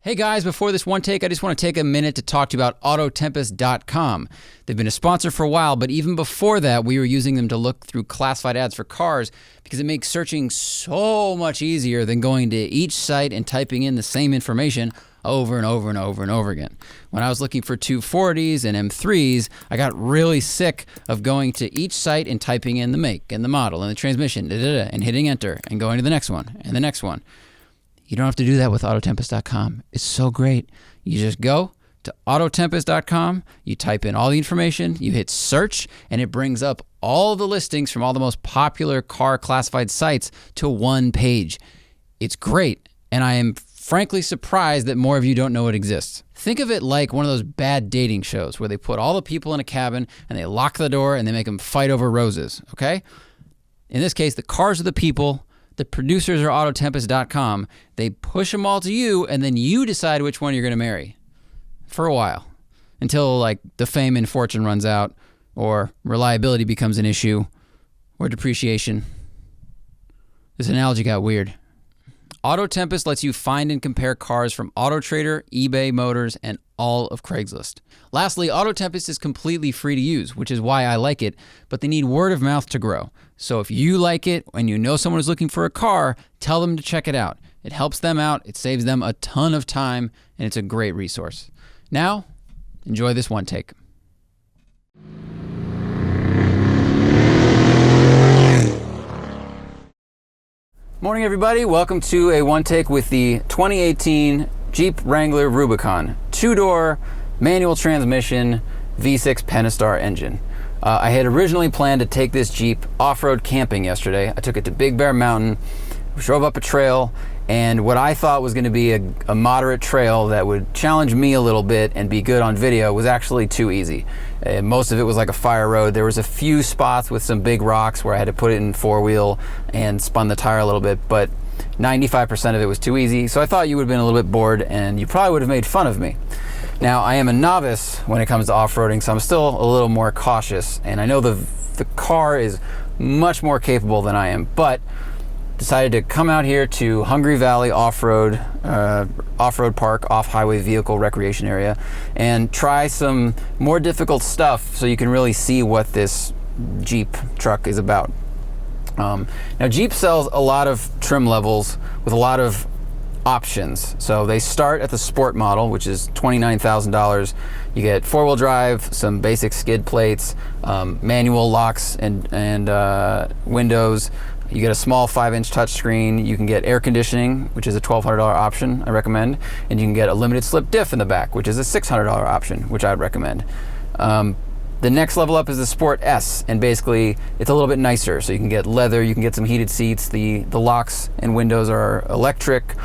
Hey guys, before this one take, I just want to take a minute to talk to you about Autotempest.com. They've been a sponsor for a while, but even before that, we were using them to look through classified ads for cars because it makes searching so much easier than going to each site and typing in the same information over and over and over and over again. When I was looking for 240s and M3s, I got really sick of going to each site and typing in the make and the model and the transmission, and hitting enter and going to the next one and the next one. You don't have to do that with Autotempest.com. It's so great. You just go to Autotempest.com, you type in all the information, you hit search, and it brings up all the listings from all the most popular car classified sites to one page. It's great, and I am frankly surprised that more of you don't know it exists. Think of it like one of those bad dating shows where they put all the people in a cabin and they lock the door and they make them fight over roses, okay? In this case, the cars are the people. The producers are Autotempest.com. They push them all to you, and then you decide which one you're going to marry for a while until like the fame and fortune runs out, or reliability becomes an issue, or depreciation. This analogy got weird. Autotempest lets you find and compare cars from AutoTrader, eBay Motors, and all of Craigslist. Lastly, Autotempest is completely free to use, which is why I like it, but they need word of mouth to grow. So if you like it and you know someone is looking for a car, tell them to check it out. It helps them out, it saves them a ton of time, and it's a great resource. Now, enjoy this one take. Morning everybody, welcome to a one take with the 2018 Jeep Wrangler Rubicon. Two-door, manual transmission, V6 Pentastar engine. I had originally planned to take this Jeep off-road camping yesterday. I took it to Big Bear Mountain, drove up a trail, and what I thought was going to be a moderate trail that would challenge me a little bit and be good on video was actually too easy. Most of it was like a fire road. There was a few spots with some big rocks where I had to put it in four-wheel and spun the tire a little bit, but 95% of it was too easy, so I thought you would have been a little bit bored and you probably would have made fun of me. Now, I am a novice when it comes to off-roading, so I'm still a little more cautious, and I know the car is much more capable than I am, but decided to come out here to Hungry Valley Off-Road Park, off-highway vehicle recreation area, and try some more difficult stuff so you can really see what this Jeep truck is about. Now, Jeep sells a lot of trim levels with a lot of options. So they start at the Sport model, which is $29,000. You get four-wheel drive, some basic skid plates, manual locks and windows. You get a small 5-inch touchscreen. You can get air conditioning, which is a $1,200 option, I recommend. And you can get a limited slip diff in the back, which is a $600 option, which I'd recommend. The next level up is the Sport S, and basically it's a little bit nicer. So you can get leather, you can get some heated seats. The locks and windows are electric.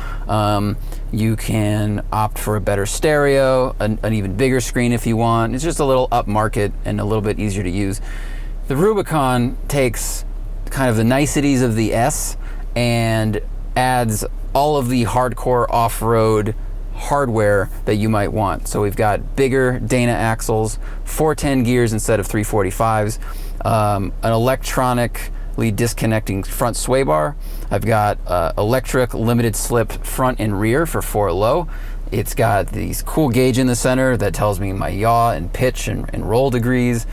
You can opt for a better stereo, an even bigger screen if you want. It's just a little upmarket and a little bit easier to use. The Rubicon takes kind of the niceties of the S and adds all of the hardcore off-road hardware that you might want. So we've got bigger Dana axles, 410 gears instead of 345s, an electronically disconnecting front sway bar. I've got electric limited slip front and rear for 4 low. It's got these cool gauge in the center that tells me my yaw and pitch and roll degrees.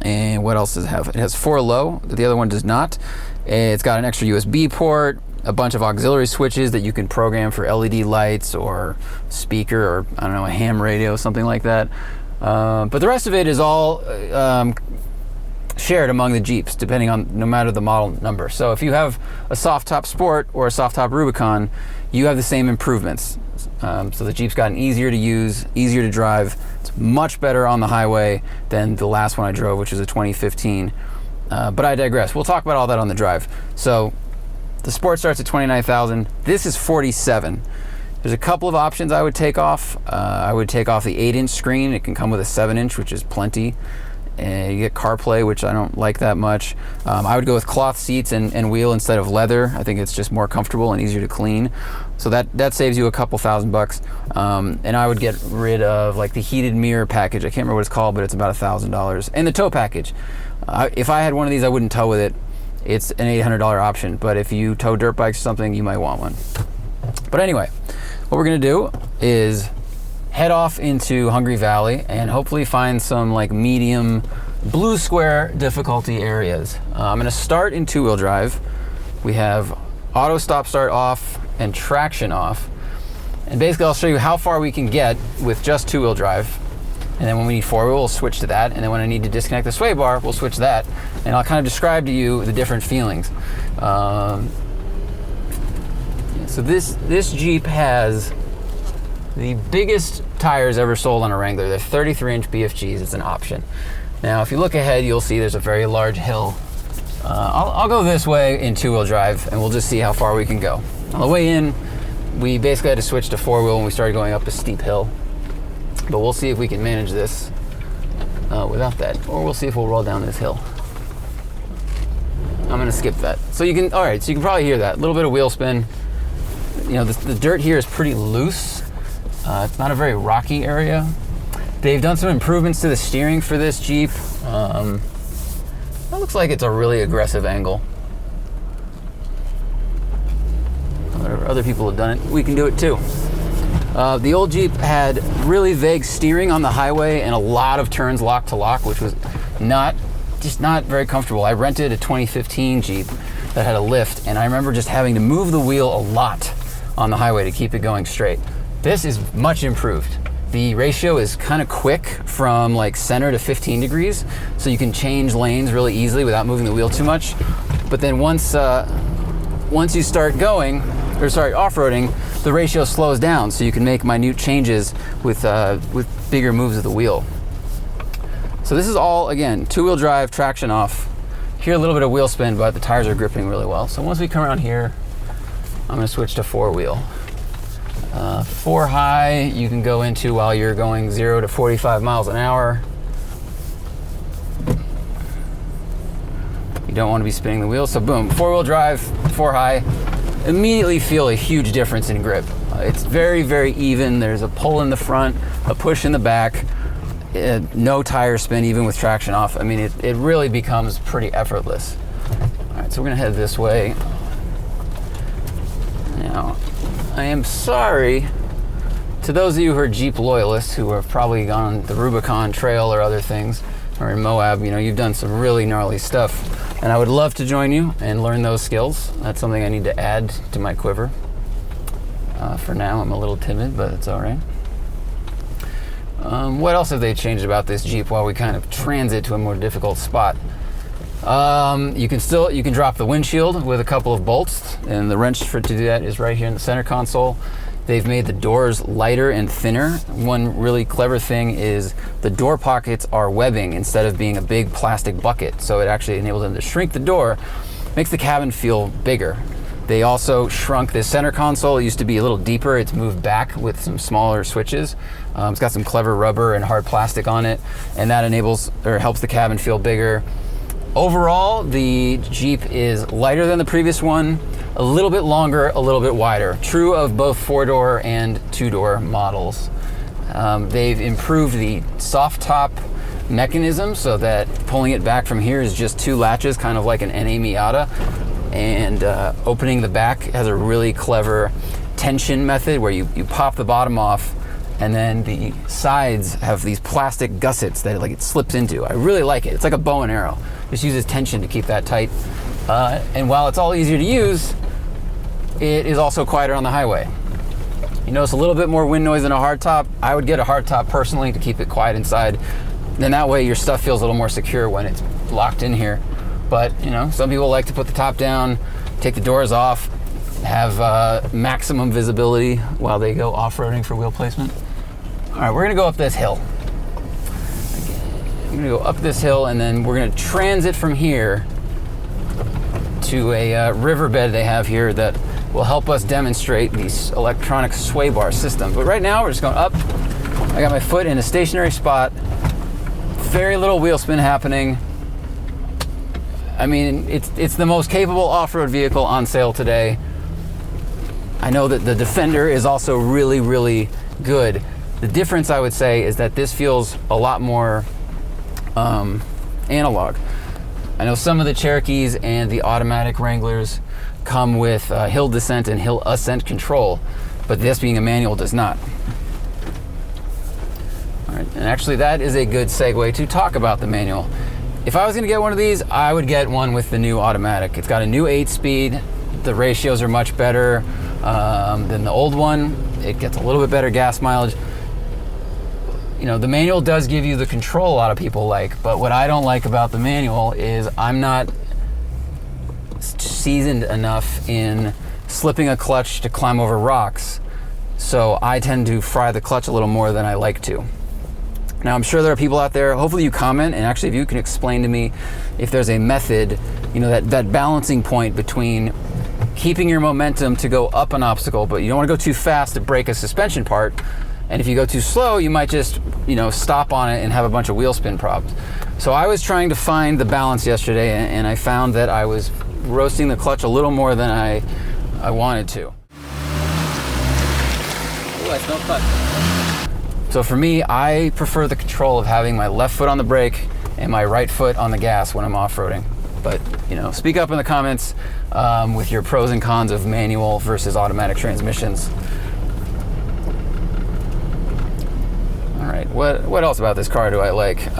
And what else does it have? It has 4 low, the other one does not. It's got an extra USB port, a bunch of auxiliary switches that you can program for LED lights or speaker, or I don't know, a ham radio, something like that. But the rest of it is all shared among the Jeeps, depending on, no matter the model number. So if you have a soft top Sport or a soft top Rubicon, you have the same improvements. So the Jeep's gotten easier to use, easier to drive. It's much better on the highway than the last one I drove, which is a 2015. But I digress. We'll talk about all that on the drive. So the Sport starts at $29,000. This is $47,000. There's a couple of options I would take off. I would take off the 8-inch screen. It can come with a 7-inch, which is plenty. And you get CarPlay, which I don't like that much. I would go with cloth seats and wheel instead of leather. I think it's just more comfortable and easier to clean. So that saves you a couple $1,000. And I would get rid of like the heated mirror package. I can't remember what it's called, but it's about $1,000. And the tow package. If I had one of these, I wouldn't tow with it. It's an $800 option, but if you tow dirt bikes or something, you might want one. But anyway, what we're gonna do is head off into Hungry Valley and hopefully find some like medium blue square difficulty areas. I'm gonna start in two-wheel drive. We have auto stop start off and traction off. And basically I'll show you how far we can get with just two-wheel drive. And then when we need four-wheel, we'll switch to that. And then when I need to disconnect the sway bar, we'll switch to that. And I'll kind of describe to you the different feelings. So this Jeep has the biggest tires ever sold on a Wrangler. They're 33-inch BFGs. It's an option. Now, if you look ahead, you'll see there's a very large hill. I'll go this way in two-wheel drive, and we'll just see how far we can go. On the way in, we basically had to switch to four-wheel when we started going up a steep hill. But we'll see if we can manage this without that, or we'll see if we'll roll down this hill. I'm gonna skip that. So you can probably hear that. A little bit of wheel spin. You know, the dirt here is pretty loose. It's not a very rocky area. They've done some improvements to the steering for this Jeep. That looks like it's a really aggressive angle. Other people have done it. We can do it too. The old Jeep had really vague steering on the highway and a lot of turns lock to lock, which was not very comfortable. I rented a 2015 Jeep that had a lift, and I remember just having to move the wheel a lot on the highway to keep it going straight. This is much improved. The ratio is kind of quick from like center to 15 degrees, so you can change lanes really easily without moving the wheel too much. But then once you start off-roading, the ratio slows down, so you can make minute changes with bigger moves of the wheel. So this is all, again, two-wheel drive, traction off. Here a little bit of wheel spin, but the tires are gripping really well. So once we come around here, I'm gonna switch to four-wheel. Four high, you can go into while you're going 0 to 45 miles an hour. You don't want to be spinning the wheel, so boom, four-wheel drive, four high. Immediately feel a huge difference in grip. It's very, very even. There's a pull in the front, a push in the back, no tire spin even with traction off. I mean, it really becomes pretty effortless. All right, so we're gonna head this way. Now, I am sorry to those of you who are Jeep loyalists who have probably gone on the Rubicon trail or other things, or in Moab. You know, you've done some really gnarly stuff, and I would love to join you and learn those skills. That's something I need to add to my quiver. For now, I'm a little timid, but it's all right. What else have they changed about this Jeep while we kind of transit to a more difficult spot? You can drop the windshield with a couple of bolts, and the wrench to do that is right here in the center console. They've made the doors lighter and thinner. One really clever thing is the door pockets are webbing instead of being a big plastic bucket, so it actually enables them to shrink the door, makes the cabin feel bigger. They also shrunk this center console. It used to be a little deeper. It's moved back with some smaller switches. It's got some clever rubber and hard plastic on it, and that helps the cabin feel bigger. Overall, the Jeep is lighter than the previous one, a little bit longer, a little bit wider. True of both four-door and two-door models. They've improved the soft top mechanism so that pulling it back from here is just two latches, kind of like an NA Miata. And opening the back has a really clever tension method where you pop the bottom off, and then the sides have these plastic gussets that it slips into. I really like it. It's like a bow and arrow. Just uses tension to keep that tight. And while it's all easier to use, it is also quieter on the highway. You notice a little bit more wind noise than a hardtop. I would get a hardtop personally to keep it quiet inside. Then that way your stuff feels a little more secure when it's locked in here. But, you know, some people like to put the top down, take the doors off, have maximum visibility while they go off-roading for wheel placement. All right, we're gonna go up this hill. I'm gonna go up this hill, and then we're gonna transit from here to a riverbed they have here that will help us demonstrate the electronic sway bar system. But right now, we're just going up. I got my foot in a stationary spot. Very little wheel spin happening. I mean, it's the most capable off-road vehicle on sale today. I know that the Defender is also really, really good. The difference, I would say, is that this feels a lot more analog. I know some of the Cherokees and the automatic Wranglers come with hill descent and hill ascent control. but this being a manual does not. All right, and actually that is a good segue to talk about the manual. If I was gonna get one of these, I would get one with the new automatic. It's got a new 8-speed. The ratios are much better than the old one. It gets a little bit better gas mileage. You know, the manual does give you the control a lot of people like, but what I don't like about the manual is I'm not seasoned enough in slipping a clutch to climb over rocks, so I tend to fry the clutch a little more than I like to. Now, I'm sure there are people out there, hopefully you comment, and actually if you can explain to me if there's a method, you know, that balancing point between keeping your momentum to go up an obstacle, but you don't want to go too fast to break a suspension part, and if you go too slow, you might just, you know, stop on it and have a bunch of wheel spin problems. So I was trying to find the balance yesterday, and I found that I was roasting the clutch a little more than I wanted to. Ooh, I smell clutch. So for me, I prefer the control of having my left foot on the brake and my right foot on the gas when I'm off-roading. But, you know, speak up in the comments with your pros and cons of manual versus automatic transmissions. All right, what else about this car do I like?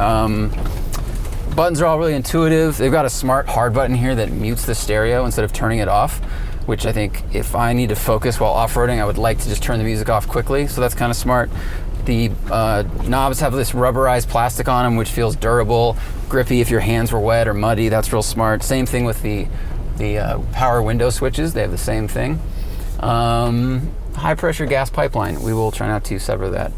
Buttons are all really intuitive. They've got a smart hard button here that mutes the stereo instead of turning it off, which I think if I need to focus while off-roading, I would like to just turn the music off quickly, so that's kind of smart. The knobs have this rubberized plastic on them, which feels durable, grippy if your hands were wet or muddy. That's real smart. Same thing with the power window switches. They have the same thing. High pressure gas pipeline. We will try not to sever that.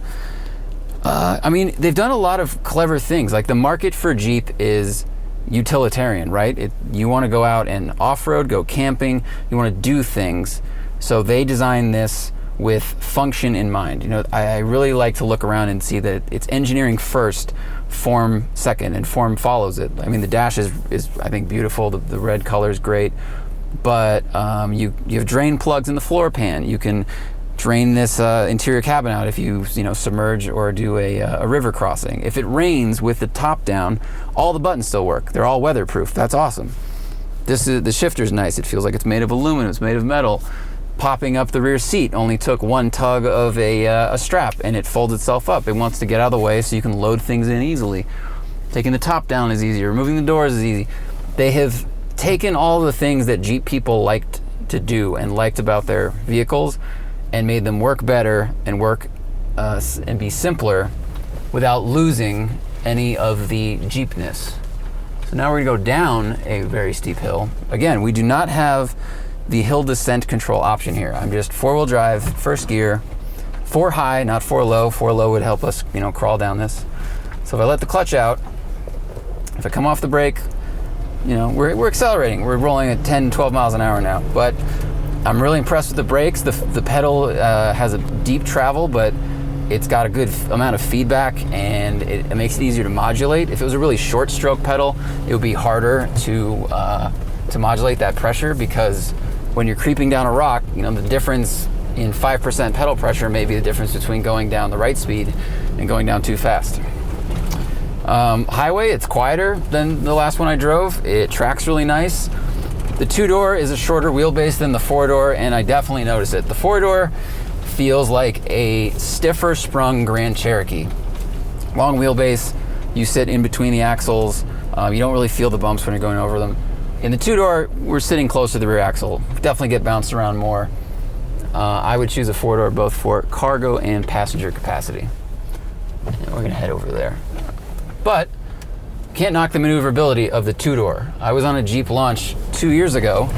I mean, they've done a lot of clever things. Like the market for Jeep is utilitarian, right? You want to go out and off-road, go camping, you want to do things. So they designed this with function in mind. You know, I really like to look around and see that it's engineering first, form second, and form follows it. I mean, the dash is I think beautiful. The red color is great, but you have drain plugs in the floor pan. You can drain this interior cabin out if you submerge or do a river crossing. If it rains with the top down, all the buttons still work. They're all weatherproof. That's awesome. The shifter's nice. It feels like it's made of aluminum. It's made of metal. Popping up the rear seat only took one tug of a strap and it folds itself up. It wants to get out of the way so you can load things in easily. Taking the top down is easy. Removing the doors is easy. They have taken all the things that Jeep people liked to do and liked about their vehicles and made them work better and work and be simpler without losing any of the Jeepness. So now we're gonna go down a very steep hill. Again, we do not have the hill descent control option here. I'm just 4-wheel drive, first gear, 4 high, not 4 low. 4 low would help us, crawl down this. So if I let the clutch out, if I come off the brake, we're accelerating. We're rolling at 10, 12 miles an hour now, but I'm really impressed with the brakes. The pedal has a deep travel, but it's got a good amount of feedback and it makes it easier to modulate. If it was a really short stroke pedal, it would be harder to modulate that pressure, because when you're creeping down a rock, the difference in 5% pedal pressure may be the difference between going down the right speed and going down too fast. Highway, it's quieter than the last one I drove. It tracks really nice. The 2-door is a shorter wheelbase than the 4-door, and I definitely notice it. The 4-door feels like a stiffer sprung Grand Cherokee. Long wheelbase, you sit in between the axles. You don't really feel the bumps when you're going over them. In the 2-door, we're sitting close to the rear axle. Definitely get bounced around more. I would choose a 4-door both for cargo and passenger capacity. And we're gonna head over there. But can't knock the maneuverability of the 2-door. I was on a Jeep launch 2 years ago,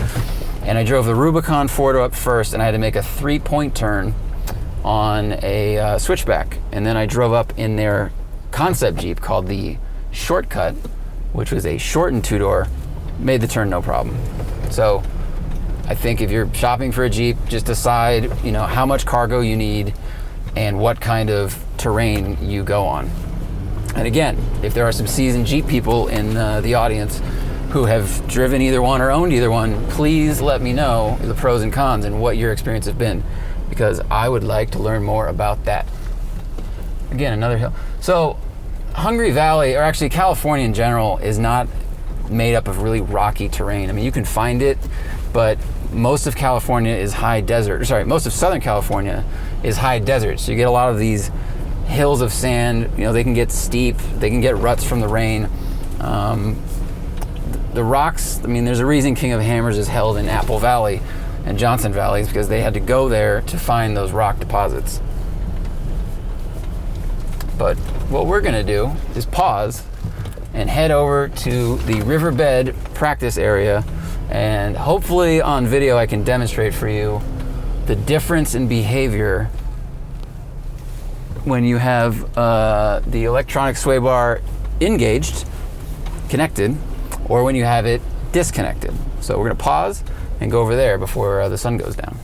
and I drove the Rubicon 4-door up first, and I had to make a 3-point turn on a switchback. And then I drove up in their concept Jeep called the Shortcut, which was a shortened 2-door, made the turn no problem. So I think if you're shopping for a Jeep, just decide, how much cargo you need and what kind of terrain you go on. And again, if there are some seasoned Jeep people in the audience who have driven either one or owned either one, please let me know the pros and cons and what your experience has been, because I would like to learn more about that. Again, another hill. So Hungry Valley, or actually California in general, is not made up of really rocky terrain. I mean, you can find it, but most of California is high desert. Sorry, most of Southern California is high desert. So you get a lot of these hills of sand. You know, they can get steep. They can get ruts from the rain. The rocks, I mean, there's a reason King of Hammers is held in Apple Valley and Johnson Valleys, because they had to go there to find those rock deposits. But what we're gonna do is pause and head over to the riverbed practice area, and hopefully on video I can demonstrate for you the difference in behavior when you have the electronic sway bar engaged, connected, or when you have it disconnected. So we're gonna pause and go over there before the sun goes down.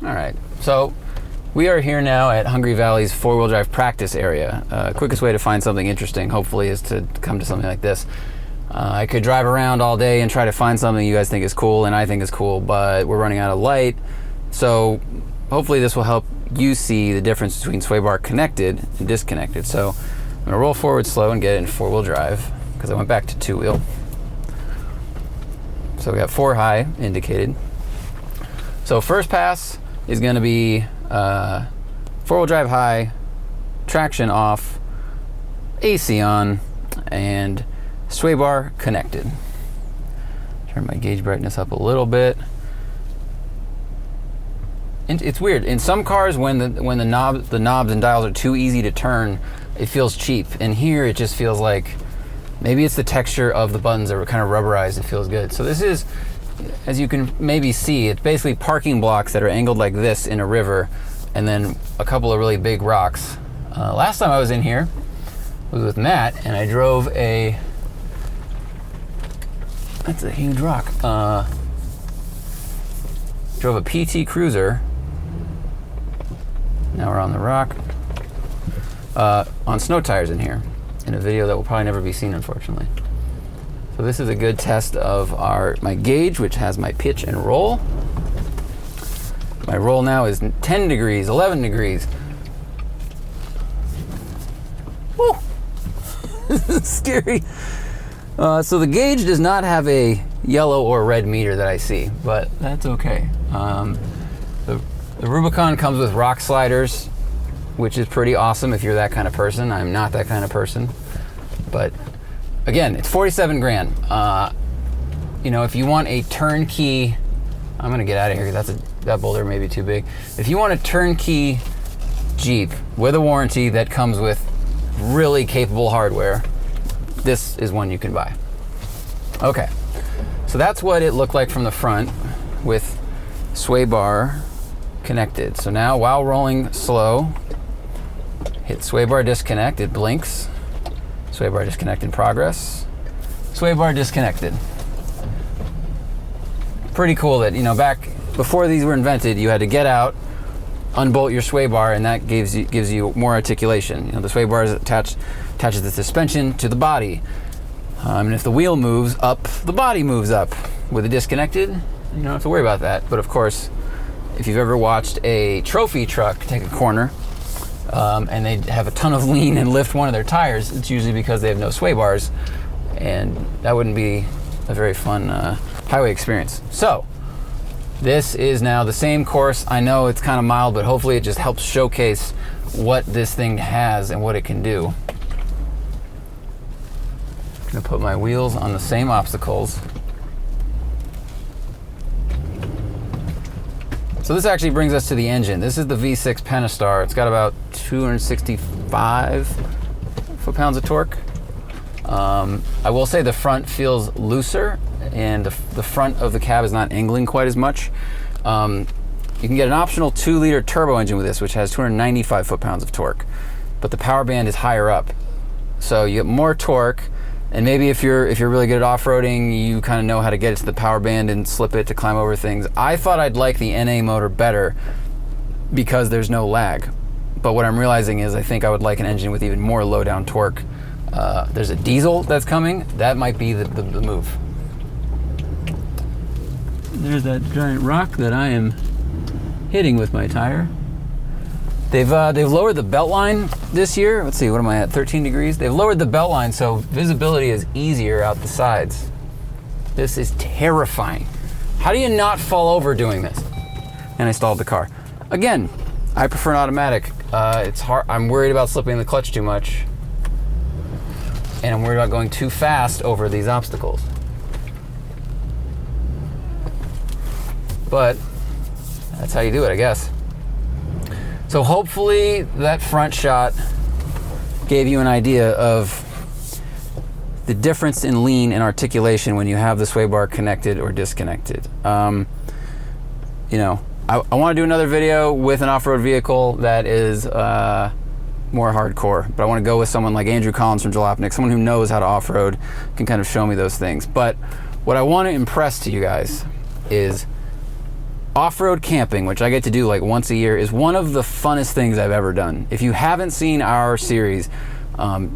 All right, so we are here now at Hungry Valley's four-wheel drive practice area. Quickest way to find something interesting, hopefully, is to come to something like this. I could drive around all day and try to find something you guys think is cool and I think is cool, but we're running out of light. So hopefully this will help you see the difference between sway bar connected and disconnected. So I'm gonna roll forward slow and get it in four-wheel drive, because I went back to two-wheel. So we got 4 high indicated. So first pass is gonna be four-wheel drive high, traction off, AC on, and sway bar connected. Turn my gauge brightness up a little bit. And it's weird. In some cars, when the knobs and dials are too easy to turn, it feels cheap. And here, it just feels like maybe it's the texture of the buttons that are kind of rubberized. It feels good. So this is, as you can maybe see, it's basically parking blocks that are angled like this in a river, and then a couple of really big rocks. Last time I was in here was with Matt, and I drove that's a huge rock. Drove a PT Cruiser. Now we're on the rock. On snow tires in here, in a video that will probably never be seen, unfortunately. So this is a good test of my gauge, which has my pitch and roll. My roll now is 10 degrees, 11 degrees. Woo! This is scary. So the gauge does not have a yellow or red meter that I see, but that's okay. The Rubicon comes with rock sliders, which is pretty awesome if you're that kind of person. I'm not that kind of person. But again, it's 47 grand. You know, if you want a turnkey, I'm gonna get out of here because that boulder may be too big. If you want a turnkey Jeep with a warranty that comes with really capable hardware, this is one you can buy. Okay, so that's what it looked like from the front with sway bar connected. So now, while rolling slow, hit sway bar disconnect, it blinks. Sway bar disconnect in progress. Sway bar disconnected. Pretty cool that, you know, back before these were invented, you had to get out, unbolt your sway bar, and that gives you more articulation. You know, the sway bar is attaches the suspension to the body. And if the wheel moves up, the body moves up. With it disconnected, you don't have to worry about that. But of course, if you've ever watched a trophy truck take a corner, and they have a ton of lean and lift one of their tires, it's usually because they have no sway bars, and that wouldn't be a very fun highway experience. So this is now the same course. I know it's kind of mild, but hopefully it just helps showcase what this thing has and what it can do. I'm gonna put my wheels on the same obstacles. So this actually brings us to the engine. This is the V6 Pentastar. It's got about 265 foot-pounds of torque. I will say the front feels looser, and the front of the cab is not angling quite as much. You can get an optional 2-liter turbo engine with this, which has 295 foot-pounds of torque, but the power band is higher up. So you get more torque, and maybe if you're really good at off-roading, you kind of know how to get it to the power band and slip it to climb over things. I thought I'd like the NA motor better because there's no lag. But what I'm realizing is I think I would like an engine with even more low-down torque. There's a diesel that's coming. That might be the move. There's that giant rock that I am hitting with my tire. They've lowered the belt line this year. Let's see, what am I at, 13 degrees? They've lowered the belt line so visibility is easier out the sides. This is terrifying. How do you not fall over doing this? And I stalled the car. Again, I prefer an automatic. It's hard. I'm worried about slipping the clutch too much. And I'm worried about going too fast over these obstacles. But that's how you do it, I guess. So hopefully that front shot gave you an idea of the difference in lean and articulation when you have the sway bar connected or disconnected. You know, I want to do another video with an off-road vehicle that is more hardcore, but I want to go with someone like Andrew Collins from Jalopnik, someone who knows how to off-road, can kind of show me those things. But what I want to impress to you guys is off-road camping, which I get to do like once a year, is one of the funnest things I've ever done. If you haven't seen our series,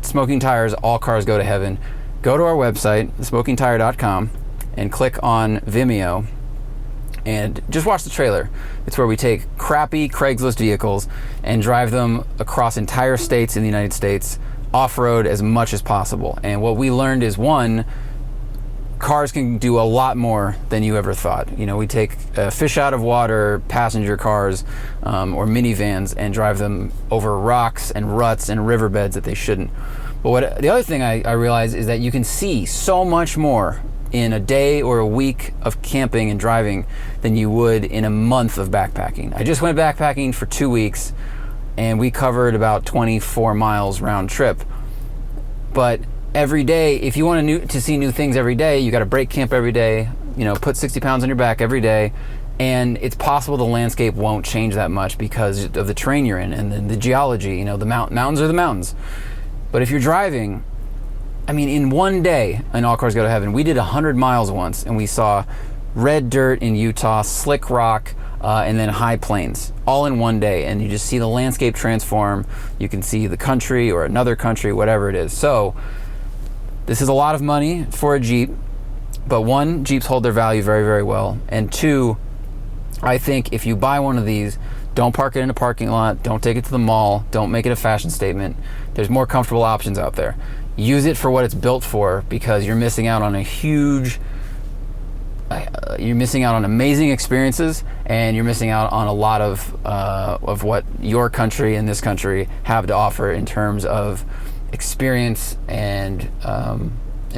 Smoking Tires, All Cars Go to Heaven, go to our website, smokingtire.com, and click on Vimeo, and just watch the trailer. It's where we take crappy Craigslist vehicles and drive them across entire states in the United States, off-road as much as possible. And what we learned is, one, cars can do a lot more than you ever thought. You know, we take fish out of water passenger cars or minivans and drive them over rocks and ruts and riverbeds that they shouldn't. But the other thing I realized is that you can see so much more in a day or a week of camping and driving than you would in a month of backpacking. I just went backpacking for 2 weeks and we covered about 24 miles round trip. But every day, if you want to see new things every day, you got to break camp every day, you know, put 60 pounds on your back every day. And it's possible the landscape won't change that much because of the terrain you're in and the geology. You know, the mountains are the mountains. But if you're driving, I mean, in one day in All Cars Go to Heaven, we did 100 miles once and we saw red dirt in Utah, slick rock, and then high plains, all in one day. And you just see the landscape transform. You can see the country or another country, whatever it is. So this is a lot of money for a Jeep, but one, Jeeps hold their value very, very well. And two, I think if you buy one of these, don't park it in a parking lot, don't take it to the mall, don't make it a fashion statement. There's more comfortable options out there. Use it for what it's built for, because you're missing out on you're missing out on amazing experiences, and you're missing out on a lot of what your country and this country have to offer in terms of experience and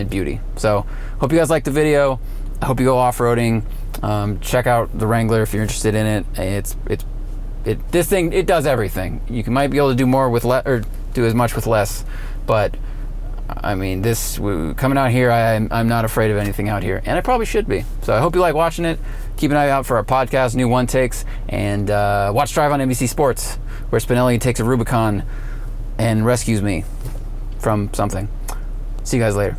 beauty. So hope you guys liked the video. I hope you go off-roading. Check out the Wrangler if you're interested in it. This thing, it does everything. You might be able to do more with less, or do as much with less, but I mean, coming out here, I'm not afraid of anything out here, and I probably should be. So I hope you like watching it. Keep an eye out for our podcast, new one takes, and watch Drive on NBC Sports, where Spinelli takes a Rubicon and rescues me from something. See you guys later.